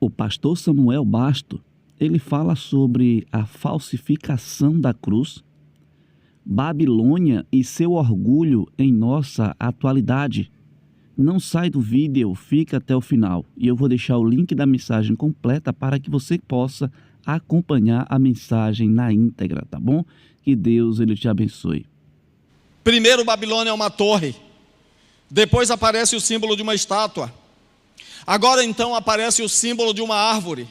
O pastor Samuel Basto, ele fala sobre a falsificação da cruz, Babilônia e seu orgulho em nossa atualidade. Não sai do vídeo, fica até o final. E eu vou deixar o link da mensagem completa para que você possa acompanhar a mensagem na íntegra, tá bom? Que Deus ele te abençoe. Primeiro, Babilônia é uma torre. Depois aparece o símbolo de uma estátua. Agora então aparece o símbolo de uma árvore.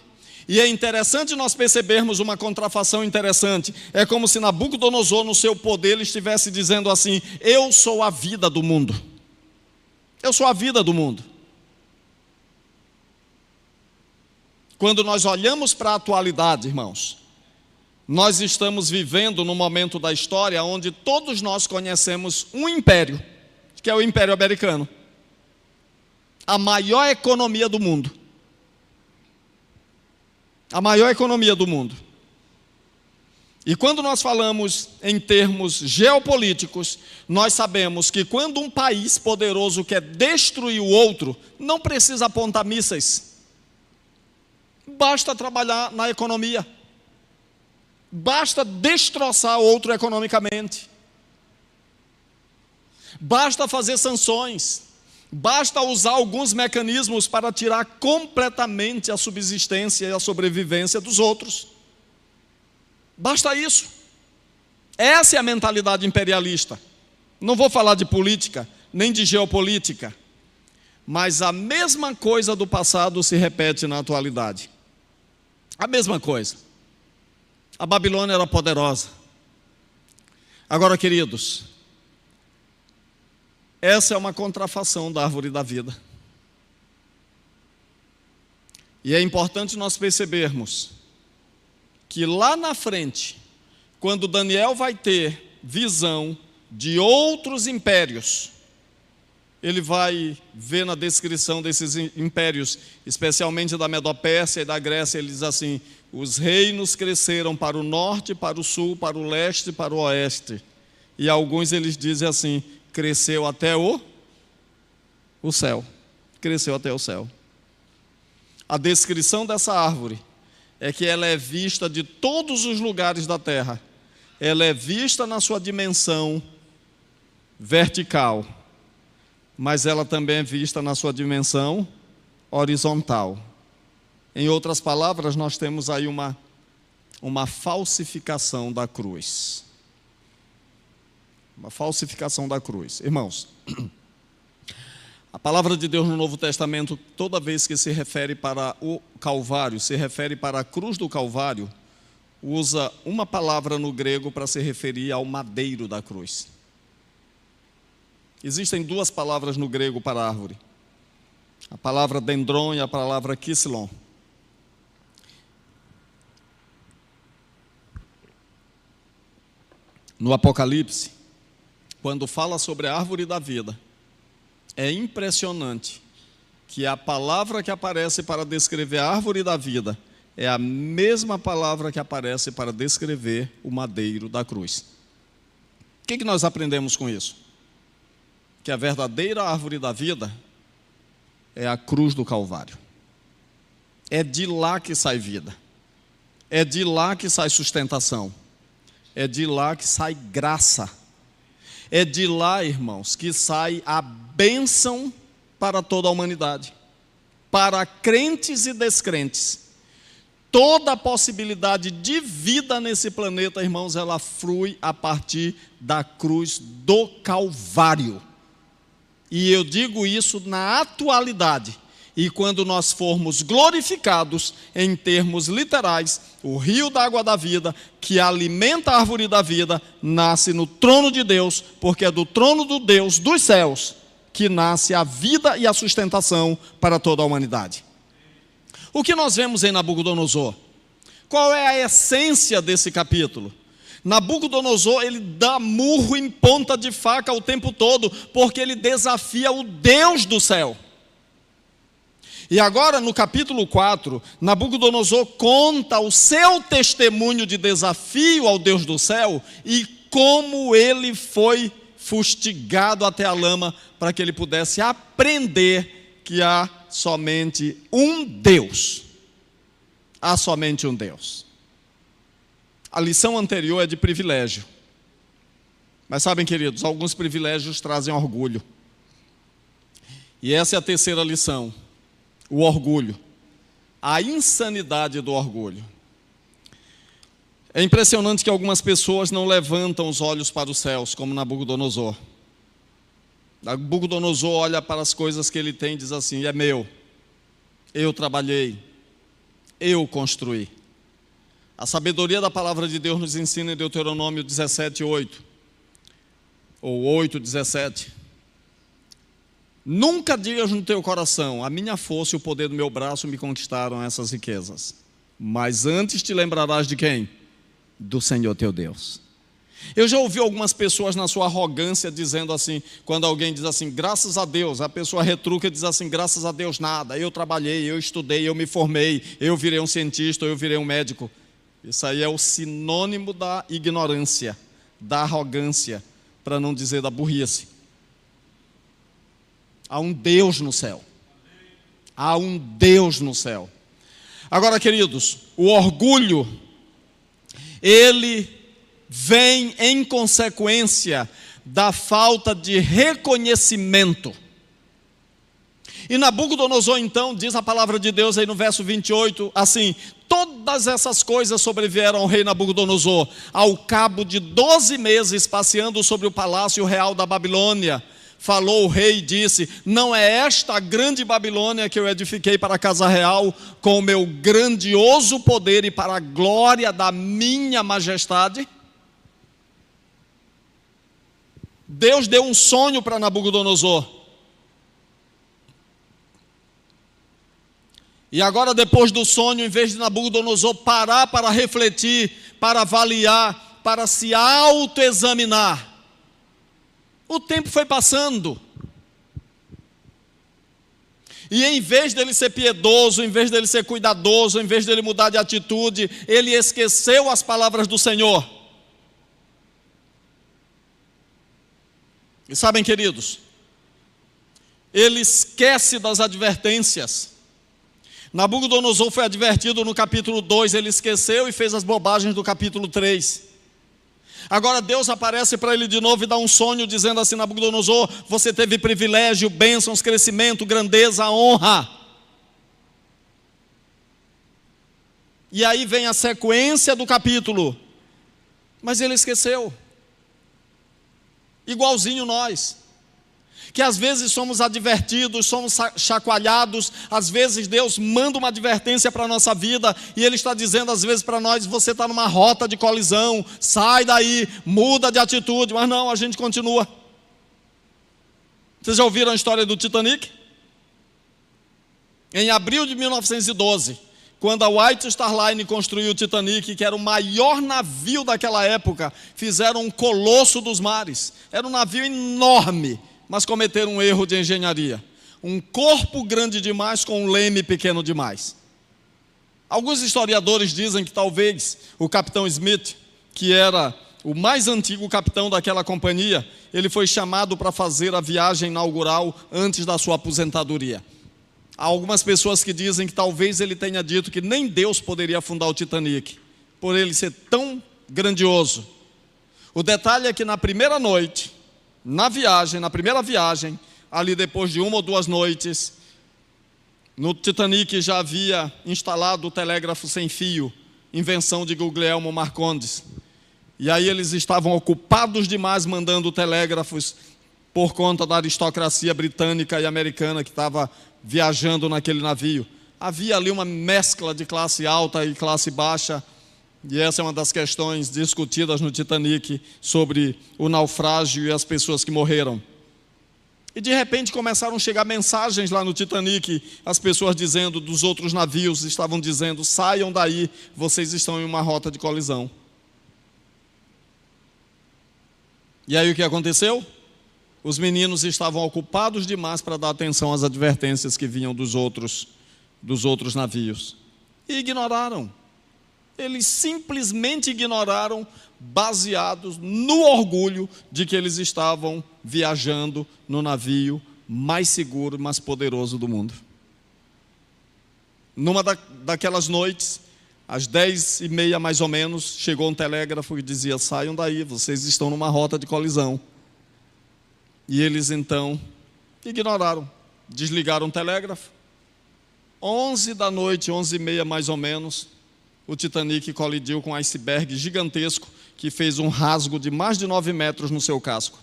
E é interessante nós percebermos uma contrafação interessante. É como se Nabucodonosor, no seu poder, ele estivesse dizendo assim: eu sou a vida do mundo. Eu sou a vida do mundo. Quando nós olhamos para a atualidade, irmãos, nós estamos vivendo num momento da história onde todos nós conhecemos um império, que é o Império Americano. A maior economia do mundo. A maior economia do mundo. E quando nós falamos em termos geopolíticos, nós sabemos que quando um país poderoso quer destruir o outro, não precisa apontar mísseis. Basta trabalhar na economia. Basta destroçar o outro economicamente. Basta fazer sanções. Basta usar alguns mecanismos para tirar completamente a subsistência e a sobrevivência dos outros. Basta isso. Essa é a mentalidade imperialista. Não vou falar de política, nem de geopolítica. Mas a mesma coisa do passado se repete na atualidade. A mesma coisa. A Babilônia era poderosa. Agora, queridos, essa é uma contrafação da árvore da vida. E é importante nós percebermos que lá na frente, quando Daniel vai ter visão de outros impérios, ele vai ver na descrição desses impérios, especialmente da Medopérsia e da Grécia, ele diz assim: os reinos cresceram para o norte, para o sul, para o leste e para o oeste. E alguns eles dizem assim: cresceu até o céu. Cresceu até o céu. A descrição dessa árvore é que ela é vista de todos os lugares da terra. Ela é vista na sua dimensão vertical, mas ela também é vista na sua dimensão horizontal. Em outras palavras, nós temos aí uma falsificação da cruz. Uma falsificação da cruz. Irmãos, a palavra de Deus no Novo Testamento, toda vez que se refere para o Calvário, se refere para a cruz do Calvário, usa uma palavra no grego para se referir ao madeiro da cruz. Existem duas palavras no grego para a árvore. A palavra dendron e a palavra kislon. No Apocalipse, quando fala sobre a árvore da vida, é impressionante que a palavra que aparece para descrever a árvore da vida é a mesma palavra que aparece para descrever o madeiro da cruz. O que nós aprendemos com isso? Que a verdadeira árvore da vida é a cruz do Calvário. É de lá que sai vida. É de lá que sai sustentação. É de lá que sai graça. É de lá, irmãos, que sai a bênção para toda a humanidade. Para crentes e descrentes. Toda a possibilidade de vida nesse planeta, irmãos, ela flui a partir da cruz do Calvário. E eu digo isso na atualidade. E quando nós formos glorificados, em termos literais, o rio da água da vida, que alimenta a árvore da vida, nasce no trono de Deus, porque é do trono do Deus dos céus que nasce a vida e a sustentação para toda a humanidade. O que nós vemos em Nabucodonosor? Qual é a essência desse capítulo? Nabucodonosor, ele dá murro em ponta de faca o tempo todo, porque ele desafia o Deus do céu. E agora, no capítulo 4, Nabucodonosor conta o seu testemunho de desafio ao Deus do céu e como ele foi fustigado até a lama para que ele pudesse aprender que há somente um Deus. há somente um Deus. A lição anterior é de privilégio. Mas sabem, queridos, alguns privilégios trazem orgulho. E essa é a terceira lição, o orgulho. A insanidade do orgulho. É impressionante que algumas pessoas não levantam os olhos para os céus, como Nabucodonosor. Nabucodonosor olha para as coisas que ele tem e diz assim: é meu, eu trabalhei, eu construí. A sabedoria da palavra de Deus nos ensina em Deuteronômio 17:8, ou 8:17. Nunca digas no teu coração: a minha força e o poder do meu braço me conquistaram essas riquezas. Mas antes te lembrarás de quem? Do Senhor teu Deus. Eu já ouvi algumas pessoas na sua arrogância dizendo assim, quando alguém diz assim, graças a Deus, a pessoa retruca e diz assim, graças a Deus nada, eu trabalhei, eu estudei, eu me formei, eu virei um cientista, eu virei um médico. Isso aí é o sinônimo da ignorância, da arrogância, para não dizer da burrice. Há um Deus no céu. Há um Deus no céu. Agora, queridos, o orgulho, ele vem em consequência da falta de reconhecimento. E Nabucodonosor, então, diz a palavra de Deus aí no verso 28, assim: todas essas coisas sobrevieram ao rei Nabucodonosor, ao cabo de 12 meses, passeando sobre o palácio real da Babilônia. Falou o rei e disse: não é esta a grande Babilônia que eu edifiquei para a casa real, com o meu grandioso poder e para a glória da minha majestade? Deus deu um sonho para Nabucodonosor. E agora, depois do sonho, em vez de Nabucodonosor parar para refletir, para avaliar, para se autoexaminar, o tempo foi passando. E em vez dele ser piedoso, em vez dele ser cuidadoso, em vez dele mudar de atitude, ele esqueceu as palavras do Senhor. E sabem, queridos, ele esquece das advertências. Nabucodonosor foi advertido no capítulo 2, ele esqueceu e fez as bobagens do capítulo 3. Agora Deus aparece para ele de novo e dá um sonho dizendo assim: Nabucodonosor, você teve privilégio, bênçãos, crescimento, grandeza, honra. E aí vem a sequência do capítulo, mas ele esqueceu. Igualzinho nós, que às vezes somos advertidos, somos chacoalhados, às vezes Deus manda uma advertência para a nossa vida, e Ele está dizendo às vezes para nós: você está numa rota de colisão, sai daí, muda de atitude, mas não, a gente continua. Vocês já ouviram a história do Titanic? Em abril de 1912, quando a White Star Line construiu o Titanic, que era o maior navio daquela época, fizeram um colosso dos mares, era um navio enorme, mas cometeram um erro de engenharia. Um corpo grande demais com um leme pequeno demais. Alguns historiadores dizem que talvez o capitão Smith, que era o mais antigo capitão daquela companhia, ele foi chamado para fazer a viagem inaugural antes da sua aposentadoria. Há algumas pessoas que dizem que talvez ele tenha dito que nem Deus poderia afundar o Titanic, por ele ser tão grandioso. O detalhe é que na primeira noite, na primeira viagem, ali depois de 1 ou 2 noites, no Titanic já havia instalado o telégrafo sem fio, invenção de Guglielmo Marcondes. E aí eles estavam ocupados demais mandando telégrafos por conta da aristocracia britânica e americana que estava viajando naquele navio. Havia ali uma mescla de classe alta e classe baixa, e essa é uma das questões discutidas no Titanic, sobre o naufrágio e as pessoas que morreram. E de repente começaram a chegar mensagens lá no Titanic, as pessoas dizendo, dos outros navios, estavam dizendo: saiam daí, vocês estão em uma rota de colisão. E aí o que aconteceu? Os meninos estavam ocupados demais para dar atenção às advertências que vinham dos outros navios. E ignoraram. Eles simplesmente ignoraram, baseados no orgulho de que eles estavam viajando no navio mais seguro e mais poderoso do mundo. Numa daquelas noites, às 10h30 mais ou menos, chegou um telégrafo que dizia: saiam daí, vocês estão numa rota de colisão. E eles então ignoraram, desligaram o telégrafo. 11 da noite, 11h30 mais ou menos, o Titanic colidiu com um iceberg gigantesco que fez um rasgo de mais de 9 metros no seu casco.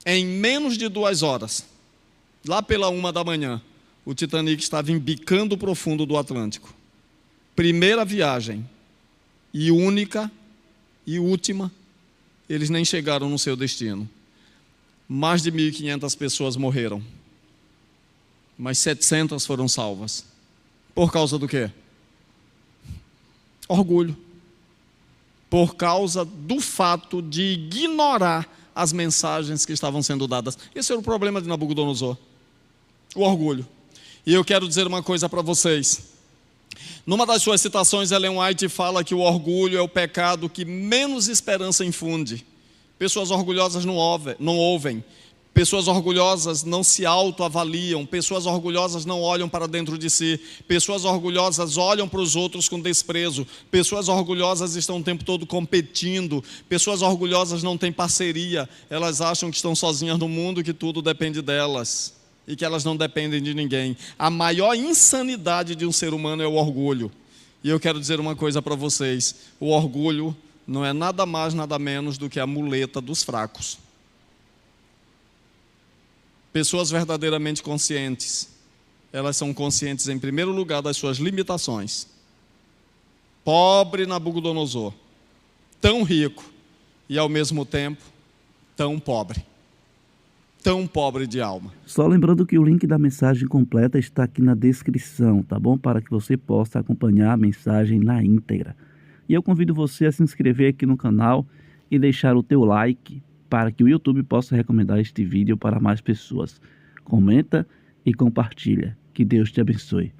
Em menos de 2 horas, lá pela 1 da manhã, o Titanic estava embicando o profundo do Atlântico. Primeira viagem, e única, e última, eles nem chegaram no seu destino. Mais de 1.500 pessoas morreram, mas 700 foram salvas. Por causa do quê? Orgulho. Por causa do fato de ignorar as mensagens que estavam sendo dadas. Esse era o problema de Nabucodonosor, o orgulho. E eu quero dizer uma coisa para vocês. Numa das suas citações, Ellen White fala que o orgulho é o pecado que menos esperança infunde. Pessoas orgulhosas não ouvem. Pessoas orgulhosas não se autoavaliam. Pessoas orgulhosas não olham para dentro de si. Pessoas orgulhosas olham para os outros com desprezo. Pessoas orgulhosas estão o tempo todo competindo. Pessoas orgulhosas não têm parceria. Elas acham que estão sozinhas no mundo, que tudo depende delas e que elas não dependem de ninguém. A maior insanidade de um ser humano é o orgulho. E eu quero dizer uma coisa para vocês: o orgulho não é nada mais, nada menos do que a muleta dos fracos. Pessoas verdadeiramente conscientes, elas são conscientes em primeiro lugar das suas limitações. Pobre Nabucodonosor, tão rico e ao mesmo tempo tão pobre de alma. Só lembrando que o link da mensagem completa está aqui na descrição, tá bom? Para que você possa acompanhar a mensagem na íntegra. E eu convido você a se inscrever aqui no canal e deixar o teu like para que o YouTube possa recomendar este vídeo para mais pessoas. Comenta e compartilha. Que Deus te abençoe.